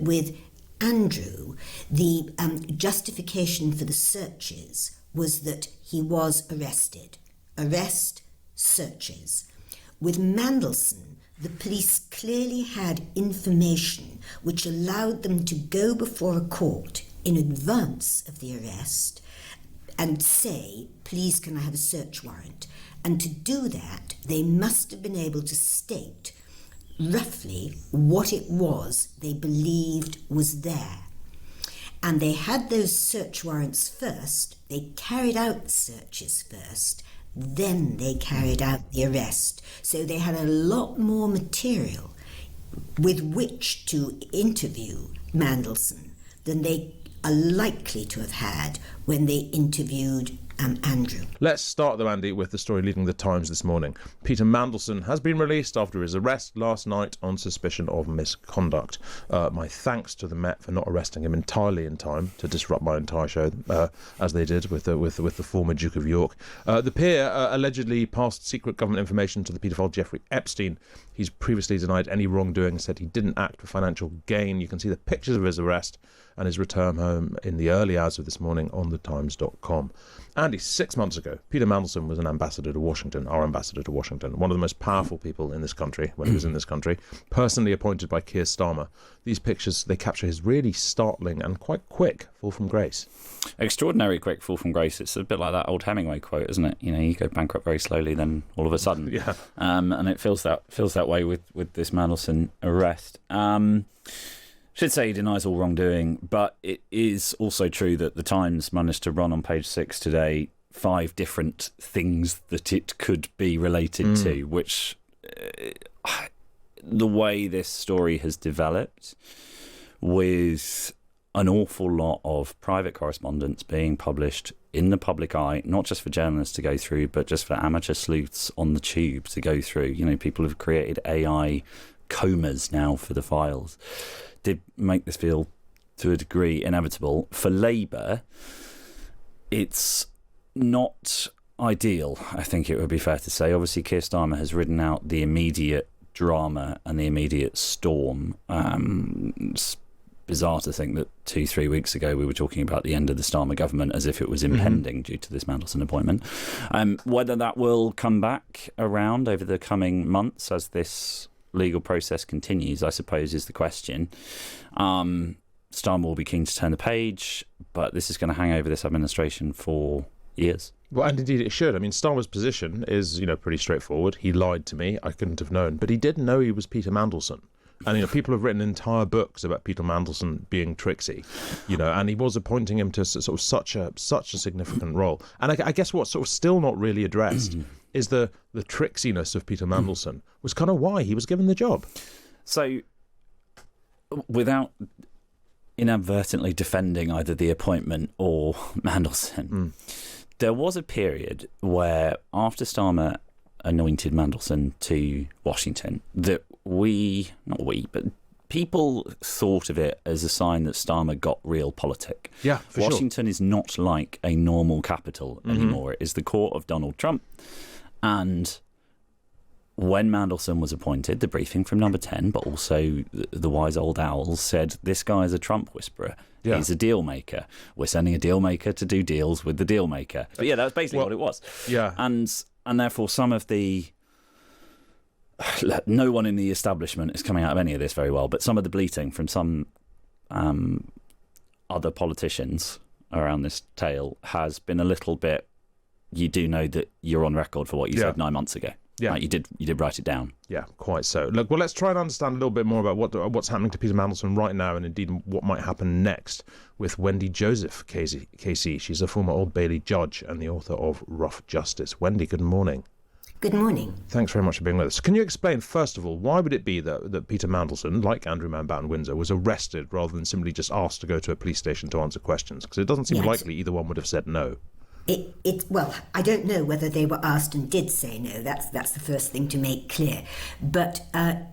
With Andrew, the justification for the searches was that he was arrested. Arrest, searches. With Mandelson, the police clearly had information which allowed them to go before a court in advance of the arrest and say, please can I have a search warrant? And to do that, they must have been able to state roughly what it was they believed was there. And they had those search warrants first, they carried out the searches first, then they carried out the arrest. So they had a lot more material with which to interview Mandelson than they are likely to have had when they interviewed Andrew. Let's start, though, Andy, with the story leading the Times this morning. Peter Mandelson has been released after his arrest last night on suspicion of misconduct. My thanks to the Met for not arresting him entirely in time to disrupt my entire show, as they did with the former Duke of York. The peer allegedly passed secret government information to the paedophile Jeffrey Epstein. He's previously denied any wrongdoing and said he didn't act for financial gain. You can see the pictures of his arrest and his return home in the early hours of this morning on thetimes.com. Andy, 6 months ago, Peter Mandelson was an ambassador to Washington, our ambassador to Washington, one of the most powerful people in this country when he was in this country, personally appointed by Keir Starmer. These pictures, they capture his really startling and quite quick fall from grace. Extraordinary quick fall from grace. It's a bit like that old Hemingway quote, isn't it? You know, you go bankrupt very slowly, then all of a sudden. Yeah. And it feels that way with this Mandelson arrest. Should say he denies all wrongdoing, but it is also true that the Times managed to run on page 6 today 5 different things that it could be related to, which the way this story has developed, with an awful lot of private correspondence being published in the public eye, not just for journalists to go through, but just for amateur sleuths on the tube to go through. You know, people have created AI comas now for the files. Did make this feel, to a degree, inevitable. For Labour, it's not ideal, I think it would be fair to say. Obviously, Keir Starmer has ridden out the immediate drama and the immediate storm. It's bizarre to think that 2-3 weeks ago we were talking about the end of the Starmer government as if it was impending due to this Mandelson appointment. Whether that will come back around over the coming months as this legal process continues, I suppose, is the question. Starmer will be keen to turn the page, but this is going to hang over this administration for years. Well, and indeed it should. I mean, Starmer's position is, pretty straightforward. He lied to me. I couldn't have known. But he did know he was Peter Mandelson. And, people have written entire books about Peter Mandelson being tricksy, and he was appointing him to sort of such a significant role. And I guess what's sort of still not really addressed is the tricksiness of Peter Mandelson was kind of why he was given the job. So, without inadvertently defending either the appointment or Mandelson, there was a period where, after Starmer anointed Mandelson to Washington, that but people thought of it as a sign that Starmer got real politic. Yeah, for Washington is not like a normal capital anymore. It is the court of Donald Trump. And when Mandelson was appointed, the briefing from Number 10, but also the wise old owls, said, this guy is a Trump whisperer. Yeah. He's a deal maker. We're sending a deal maker to do deals with the deal maker. But yeah, that's basically what it was. Yeah. And therefore some of the... No one in the establishment is coming out of any of this very well, but some of the bleating from some other politicians around this tale has been a little bit, you do know that you're on record for what you said 9 months ago. Yeah, you did write it down. Yeah, quite so. Look, well, let's try and understand a little bit more about what's happening to Peter Mandelson right now, and indeed what might happen next with Wendy Joseph KC. She's a former Old Bailey judge and the author of Rough Justice. Wendy, good morning. Good morning. Thanks very much for being with us. Can you explain, first of all, why would it be that Peter Mandelson, like Andrew Mountbatten Windsor, was arrested rather than simply just asked to go to a police station to answer questions? Because it doesn't seem likely either one would have said no. Well, I don't know whether they were asked and did say no. That's the first thing to make clear. But and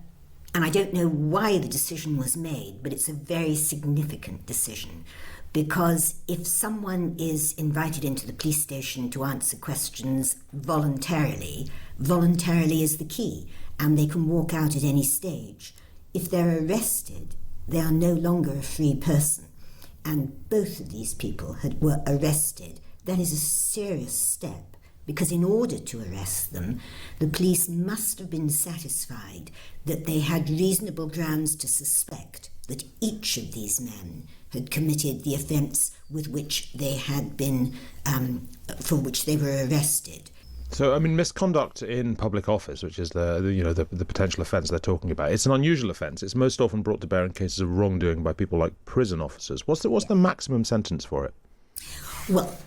I don't know why the decision was made, but it's a very significant decision. Because if someone is invited into the police station to answer questions voluntarily is the key, and they can walk out at any stage. If they're arrested, they are no longer a free person. And both of these people were arrested. That is a serious step, because in order to arrest them, the police must have been satisfied that they had reasonable grounds to suspect that each of these men had committed the offence with which they had been, for which they were arrested. So, I mean, misconduct in public office, which is the potential offence they're talking about, it's an unusual offence. It's most often brought to bear in cases of wrongdoing by people like prison officers. What's the maximum sentence for it? Well,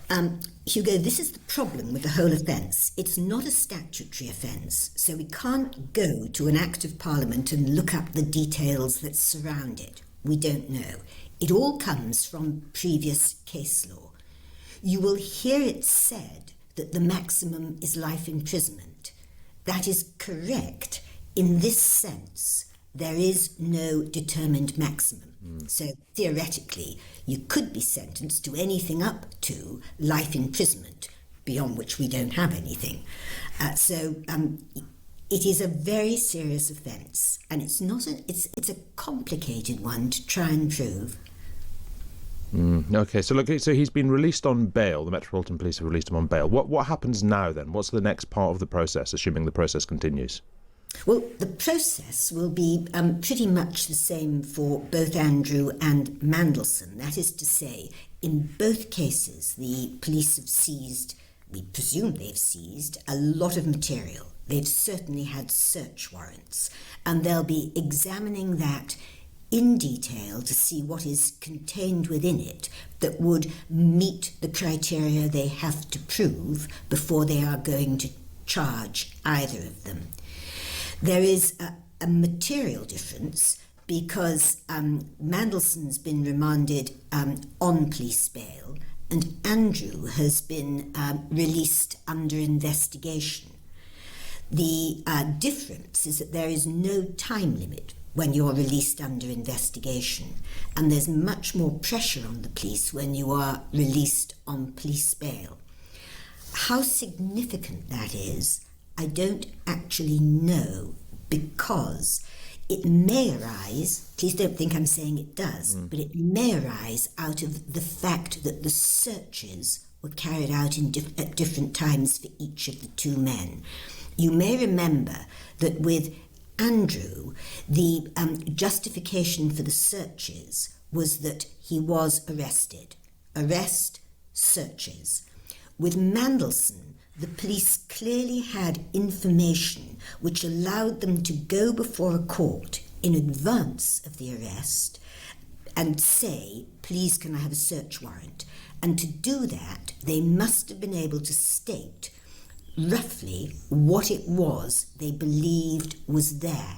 Hugo, this is the problem with the whole offence. It's not a statutory offence, so we can't go to an Act of Parliament and look up the details that surround it. We don't know. It all comes from previous case law. You will hear it said that the maximum is life imprisonment. That is correct in this sense. There is no determined maximum. So theoretically, you could be sentenced to anything up to life imprisonment, beyond which we don't have anything. It is a very serious offence, and it's a complicated one to try and prove. Okay, so he's been released on bail. The Metropolitan Police have released him on bail. What happens now then? What's the next part of the process, assuming the process continues? Well, the process will be pretty much the same for both Andrew and Mandelson. That is to say, in both cases, the police have seized, we presume they've seized, a lot of material. They've certainly had search warrants, and they'll be examining that in detail to see what is contained within it that would meet the criteria they have to prove before they are going to charge either of them. There is a material difference because Mandelson's been remanded on police bail and Andrew has been released under investigation. The difference is that there is no time limit when you're released under investigation, and there's much more pressure on the police when you are released on police bail. How significant that is, I don't actually know, because it may arise, please don't think I'm saying it does, but it may arise out of the fact that the searches were carried out at different times for each of the two men. You may remember that with Andrew, the justification for the searches was that he was arrested. Arrest, searches. With Mandelson, the police clearly had information which allowed them to go before a court in advance of the arrest and say, please can I have a search warrant? And to do that, they must have been able to state roughly what it was they believed was there.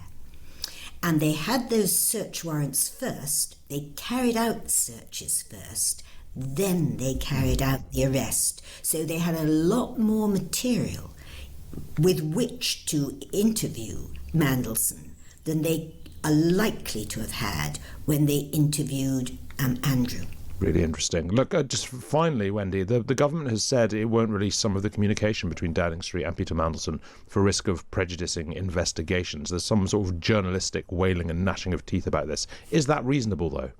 And they had those search warrants first, they carried out the searches first, then they carried out the arrest. So they had a lot more material with which to interview Mandelson than they are likely to have had when they interviewed Andrew. Really interesting. Look, just finally, Wendy, the government has said it won't release some of the communication between Downing Street and Peter Mandelson for risk of prejudicing investigations. There's some sort of journalistic wailing and gnashing of teeth about this. Is that reasonable, though?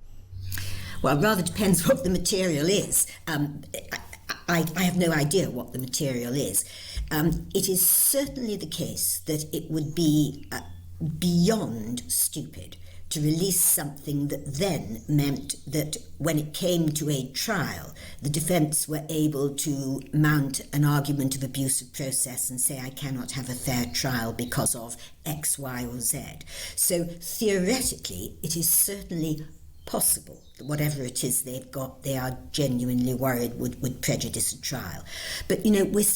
Well, it rather depends what the material is. I have no idea what the material is. It is certainly the case that it would be beyond stupid to release something that then meant that when it came to a trial, the defence were able to mount an argument of abuse of process and say, I cannot have a fair trial because of X, Y, or Z. So theoretically, it is certainly possible that whatever it is they've got, they are genuinely worried would prejudice a trial. But, you know, we've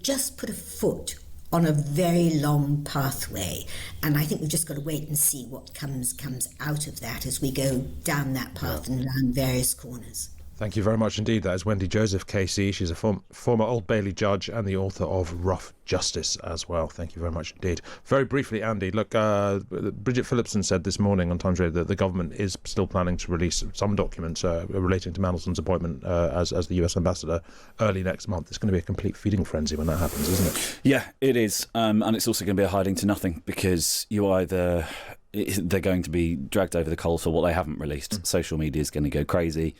just put a foot on a very long pathway, and I think we've just got to wait and see what comes out of that as we go down that path and round various corners. Thank you very much indeed. That is Wendy Joseph KC. She's a former Old Bailey judge and the author of Rough Justice as well. Thank you very much indeed. Very briefly, Andy, look, Bridget Phillipson said this morning on Times Radio that the government is still planning to release some documents relating to Mandelson's appointment as the US ambassador early next month. It's going to be a complete feeding frenzy when that happens, isn't it? Yeah, it is. And it's also going to be a hiding to nothing, because you either they're going to be dragged over the coals for what they haven't released. Social media is going to go crazy.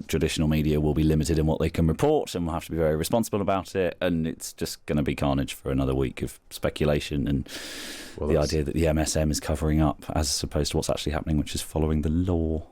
Traditional media will be limited in what they can report, and will have to be very responsible about it, and it's just going to be carnage for another week of speculation and the idea that the MSM is covering up as opposed to what's actually happening, which is following the law.